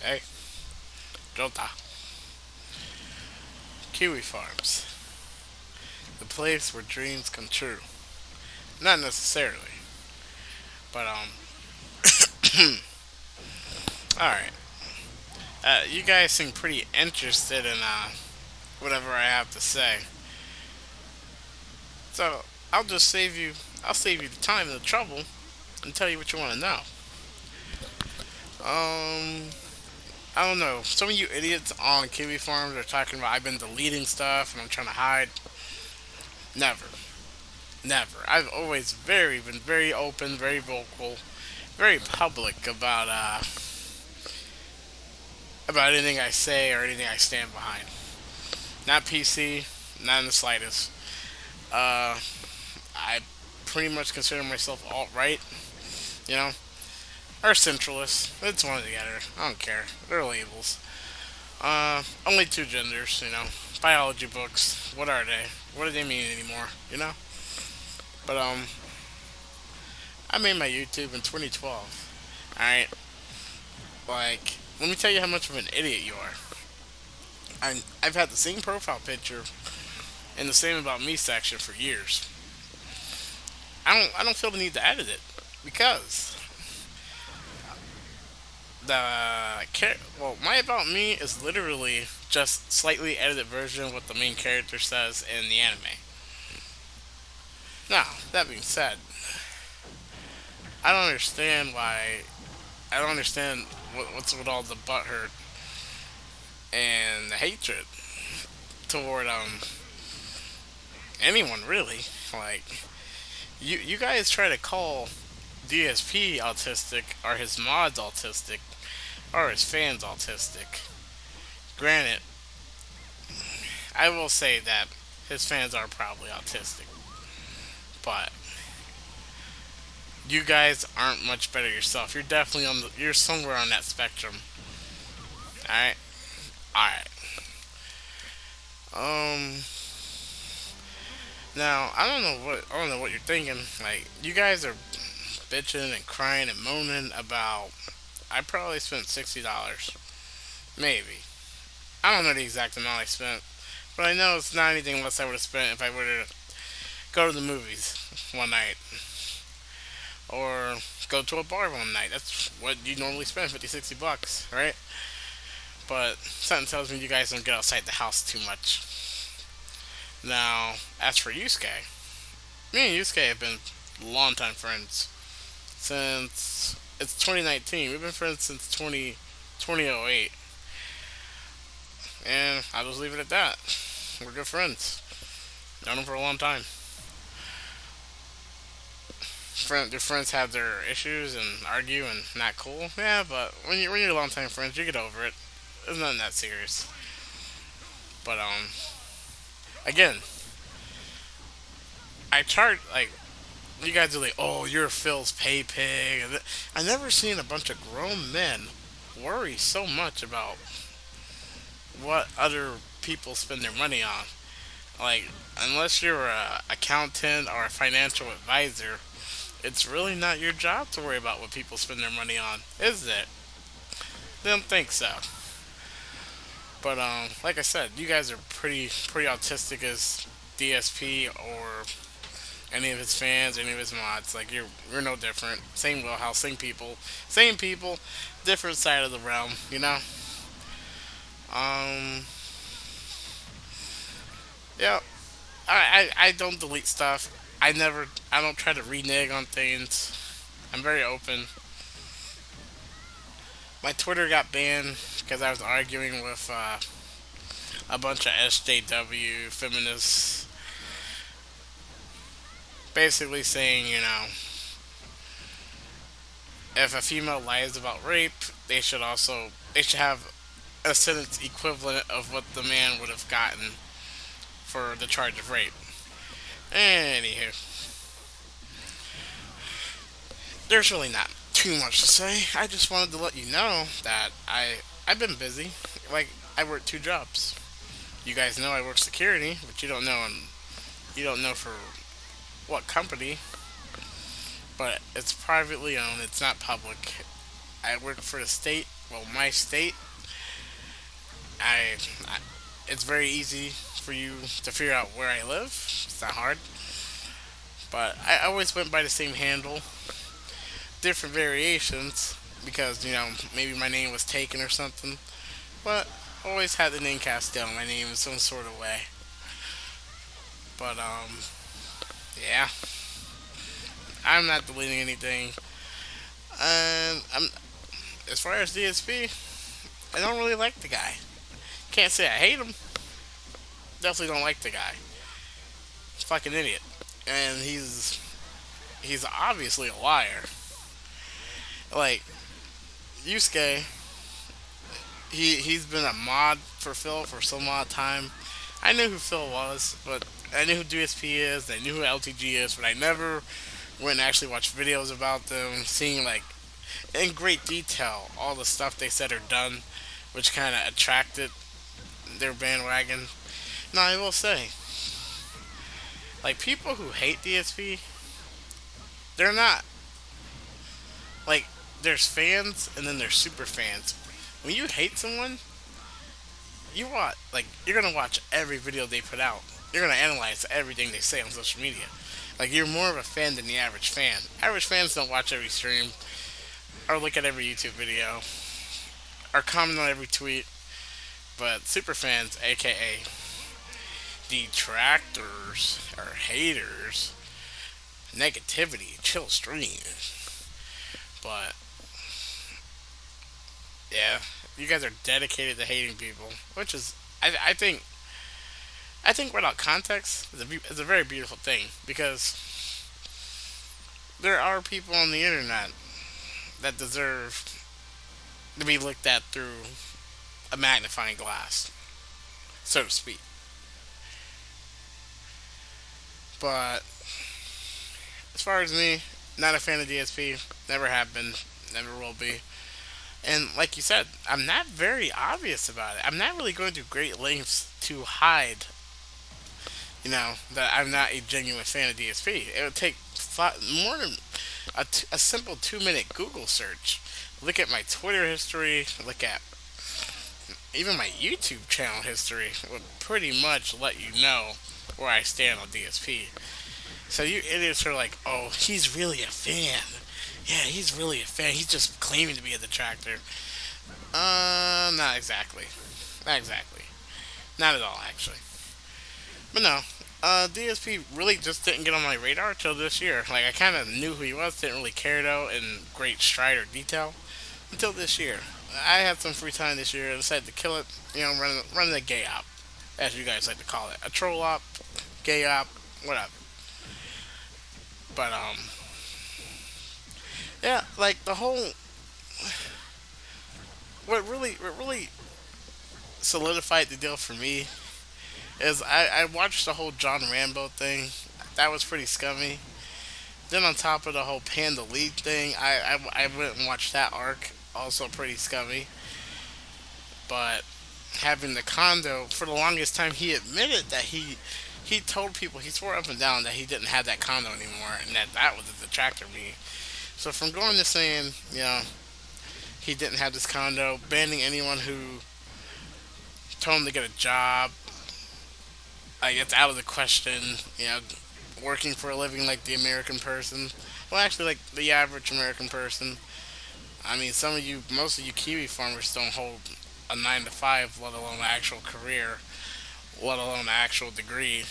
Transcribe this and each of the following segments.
Hey, Jota. Kiwifarms. The place where dreams come true. Not necessarily, but alright. You guys seem pretty interested in whatever I have to say. So I'll just save you. I'll save you the time and the trouble and tell you what you want to know. Um, I don't know. Some of you idiots on Kiwi Farms are talking about I've been deleting stuff and I'm trying to hide. Never, never. I've always been very open, very vocal, very public about anything I say or anything I stand behind. Not PC, not in the slightest. Uh, I pretty much consider myself alt right, you know, or centralist. It's one or the other. I don't care. They're labels. Only two genders, you know. Biology books. What are they? What do they mean anymore? You know. But I made my YouTube in 2012. All right. Like, let me tell you how much of an idiot you are. I've had the same profile picture in the same about me section for years. I don't feel the need to edit it because my about me is literally just slightly edited version of what the main character says in the anime. Now, that being said, I don't understand why. I don't understand what's with all the butthurt and the hatred toward anyone really. Like, you guys try to call DSP autistic or his mods autistic or his fans autistic. Granted, I will say that his fans are probably autistic, but you guys aren't much better yourself. You're definitely you're somewhere on that spectrum. All right, all right. Um, Now I don't know what you're thinking. Like you guys are bitching and crying and moaning about. I probably spent $60, maybe. I don't know the exact amount I spent, but I know it's not anything less I would have spent if I were to go to the movies one night or go to a bar one night. That's what you normally spend, 50, $60, right? But something tells me you guys don't get outside the house too much. Now, as for Yusuke, me and Yusuke have been longtime friends since it's 2019. We've been friends since 2008, and I'll just leave it at that. We're good friends. Known him for a long time. Their friends have their issues and argue and not cool. Yeah, but when you're longtime friends, you get over it. It's nothing that serious. But again, I charge like you guys are like, oh, you're Phil's pay pig. I never seen a bunch of grown men worry so much about what other people spend their money on. Like, unless you're a accountant or a financial advisor, it's really not your job to worry about what people spend their money on, is it? Don't think so. But like I said, you guys are pretty autistic as DSP or any of his fans, any of his mods. Like you're no different. Same wheelhouse, same people, different side of the realm. You know. Um. Yeah. I don't delete stuff. I don't try to renege on things. I'm very open. My Twitter got banned because I was arguing with a bunch of SJW feminists, basically saying, if a female lies about rape, they should have a sentence equivalent of what the man would have gotten for the charge of rape. Anywho, there's really not too much to say. I just wanted to let you know that I've been busy. Like I work two jobs. You guys know I work security, but you don't know for what company. But it's privately owned. It's not public. I work for the state. Well, my state. I it's very easy for you to figure out where I live. It's not hard. But I always went by the same handle, different variations because maybe my name was taken or something. But always had the name cast down my name in some sort of way. But yeah, I'm not deleting anything. I'm as far as DSP, I don't really like the guy. Can't say I hate him. Definitely don't like the guy. He's a fucking idiot, and he's obviously a liar. Like Yusuke, he's been a mod for Phil for some odd time. I knew who Phil was, but I knew who DSP is. I knew who LTG is, but I never went and actually watched videos about them, seeing like in great detail all the stuff they said or done, which kind of attracted their bandwagon. Now I will say, like people who hate DSP, they're not like there's fans and then there's super fans. When you hate someone, you're gonna watch every video they put out. You're gonna analyze everything they say on social media. Like you're more of a fan than the average fan. Average fans don't watch every stream or look at every YouTube video or comment on every tweet. But super fans, aka detractors or haters, negativity, chill streams. But yeah, you guys are dedicated to hating people, which is I think without context is a very beautiful thing because there are people on the internet that deserve to be looked at through a magnifying glass, so to speak. But as far as me, not a fan of DSP. Never have been. Never will be. And like you said, I'm not very obvious about it. I'm not really going to great lengths to hide, that I'm not a genuine fan of DSP. It would take more than a simple 2 minute Google search. Look at my Twitter history. Look at even my YouTube channel history. Would pretty much let you know where I stand on DSP. So you idiots are like, oh, he's really a fan. Yeah, he's really a fan. He's just claiming to be a detractor. Not exactly. Not exactly. Not at all, actually. But no, DSP really just didn't get on my radar till this year. Like, I kind of knew who he was, didn't really care though in great stride or detail until this year. I had some free time this year and decided to kill it, running a gay op, as you guys like to call it. A troll op, gay op, whatever. But, yeah, like the whole, what really solidified the deal for me is I watched the whole John Rambo thing. That was pretty scummy. Then on top of the whole Panda League thing, I went and watched that arc. Also pretty scummy. But having the condo for the longest time, he admitted that he told people he swore up and down that he didn't have that condo anymore, and that was a detractor me. So from going to saying he didn't have this condo, banning anyone who told him to get a job, like it's out of the question. Working for a living like the American person. Well, actually, like the average American person. I mean, most of you Kiwi farmers don't hold a 9 to 5, let alone an actual career, let alone an actual degree.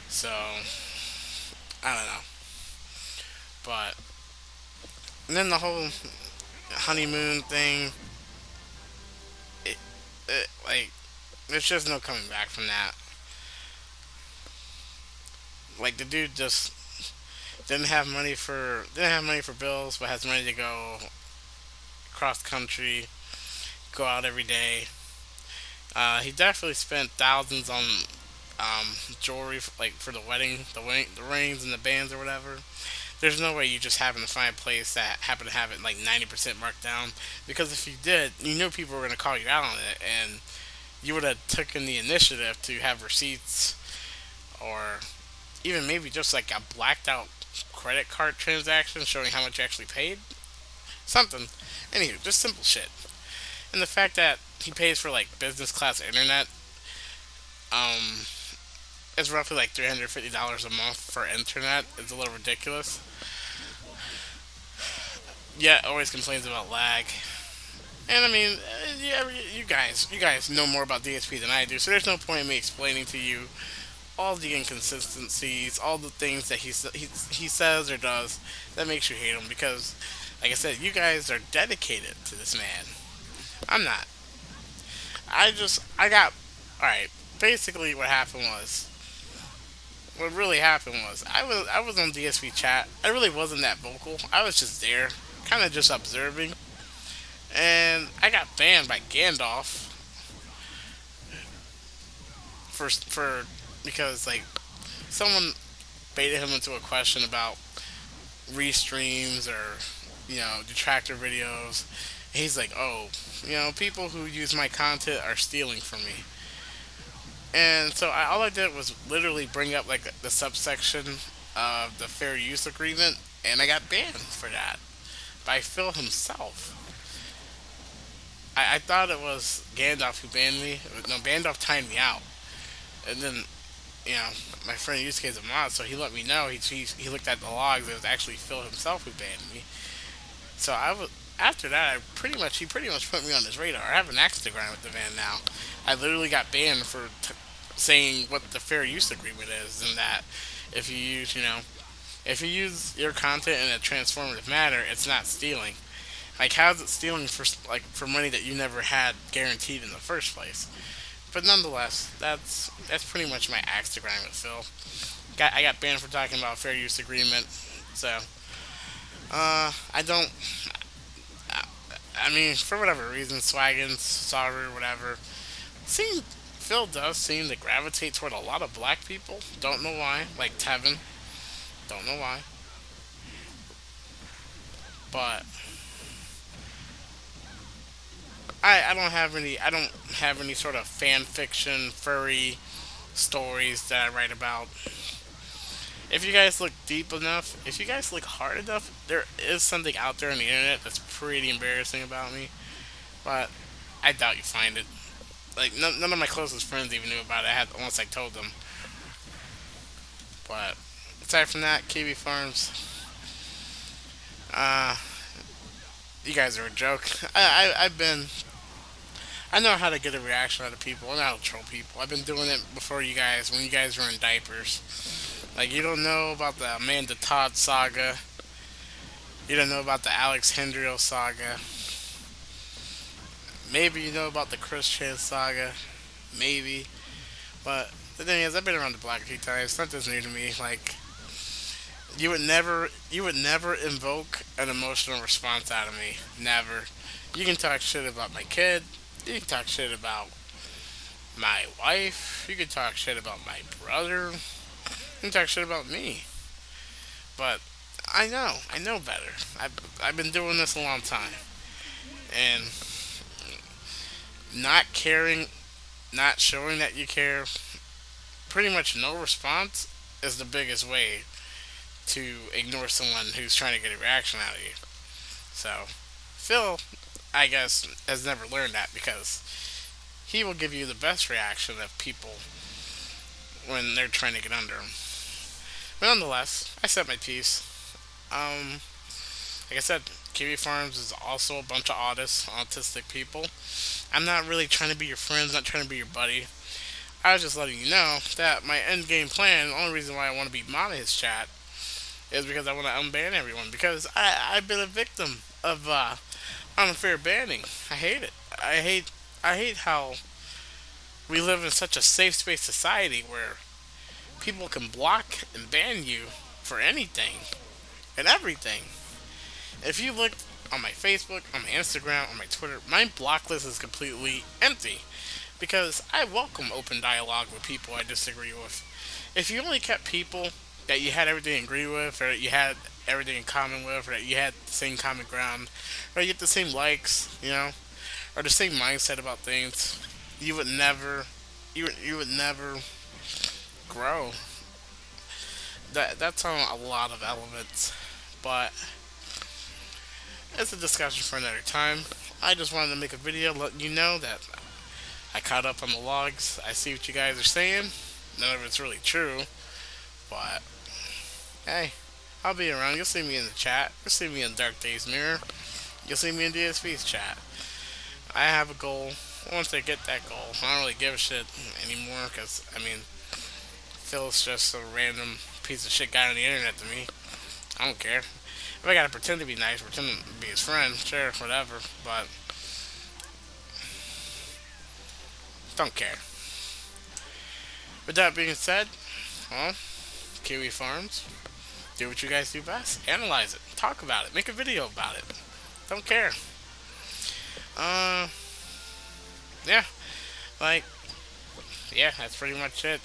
So I don't know. But then the whole honeymoon thing, like, there's just no coming back from that. Like the dude just didn't have money for bills, but has money to go cross country, go out every day. He definitely spent thousands on jewelry, like for the wedding, the rings and the bands or whatever. There's no way you just happen to find a place that happened to have it like 90% marked down. Because if you did, you knew people were going to call you out on it, and you would have taken the initiative to have receipts or even maybe just like a blacked out credit card transaction showing how much you actually paid. something. Anywho, just simple shit. And the fact that he pays for like business class internet, um, is roughly like $350 a month for internet. It's a little ridiculous. Yet always complains about lag. And I mean, yeah, you guys know more about DSP than I do, so there's no point in me explaining to you all the inconsistencies, all the things that he says or does that makes you hate him. Because, like I said, you guys are dedicated to this man. I'm not. I got. All right. Basically, what really happened was, I was on DSP chat. I really wasn't that vocal. I was just there, kind of just observing, and I got banned by Gandalf for because like someone baited him into a question about restreams or detractor videos. He's like, oh, people who use my content are stealing from me. And so all I did was literally bring up like the subsection of the fair use agreement, and I got banned for that by Phil himself. I thought it was Gandalf who banned me. No, Gandalf timed me out, and then you know my friend Yusuke is a mod, so he let me know. He looked at the logs. It was actually Phil himself who banned me. So I was after that. He pretty much put me on his radar. I have an axe to grind with the man now. I literally got banned for saying what the fair use agreement is, and that if you use if you use your content in a transformative manner, it's not stealing. Like, how's it stealing for money that you never had guaranteed in the first place? But nonetheless, that's pretty much my axe to grind with Phil. I got banned for talking about fair use agreement, so I don't. I mean, for whatever reason, Swaggins, Sauber, whatever. Seem Phil does seem to gravitate toward a lot of black people. Don't know why. Like Tevin. Don't know why. But I don't have any sort of fan fiction furry stories that I write about. If you guys look deep enough, if you guys look hard enough, there is something out there on the internet that's pretty embarrassing about me. But I doubt you find it. Like none of my closest friends even knew about it. I had once I told them. But aside from that, Kiwi Farms, uh, you guys are a joke. I know how to get a reaction out of people. I know how to troll people. I've been doing it before you guys, when you guys were in diapers. Like, you don't know about the Amanda Todd saga. You don't know about the Alex Hendrio saga. Maybe you know about the Chris Chan saga. Maybe. But the thing is, I've been around the block a few times. Nothing's new to me. Like, you would never invoke an emotional response out of me. Never. You can talk shit about my kid. You can talk shit about my wife. You can talk shit about my brother. You can talk shit about me. But I know better. I've been doing this a long time, and not caring, not showing that you care, pretty much no response is the biggest way to ignore someone who's trying to get a reaction out of you. So, Phil, I guess, has never learned that because he will give you the best reaction of people when they're trying to get under him. But nonetheless, I said my piece. Um, like I said, Kiwi Farms is also a bunch of autistic people. I'm not really trying to be your friends, not trying to be your buddy. I was just letting you know that my end game plan, the only reason why I want to be mod in his chat, is because I want to unban everyone. Because I've been a victim of unfair banning. I hate it. I hate how we live in such a safe space society where people can block and ban you for anything and everything. If you look on my Facebook, on my Instagram, on my Twitter, my block list is completely empty because I welcome open dialogue with people I disagree with. If you only kept people that you had everything to agree with, or that you had everything in common with, or that you had the same common ground, or you get the same likes, or the same mindset about things, you would never, you would never grow. That's on a lot of elements, but It's a discussion for another time. I just wanted to make a video letting you know that I caught up on the logs. I see what you guys are saying. None of it's really true, but hey, I'll be around. You'll see me in the chat. You'll see me in Dark Days Mirror. You'll see me in DSP's chat. I have a goal. Once I get that goal, I don't really give a shit anymore because, I mean, Phil's just a random piece of shit guy on the internet to me. I don't care. If I gotta pretend to be nice, pretend to be his friend, sure, whatever, but don't care. With that being said, well, Kiwi Farms, do what you guys do best. Analyze it. Talk about it. Make a video about it. Don't care. Uh, yeah. Like, yeah, that's pretty much it.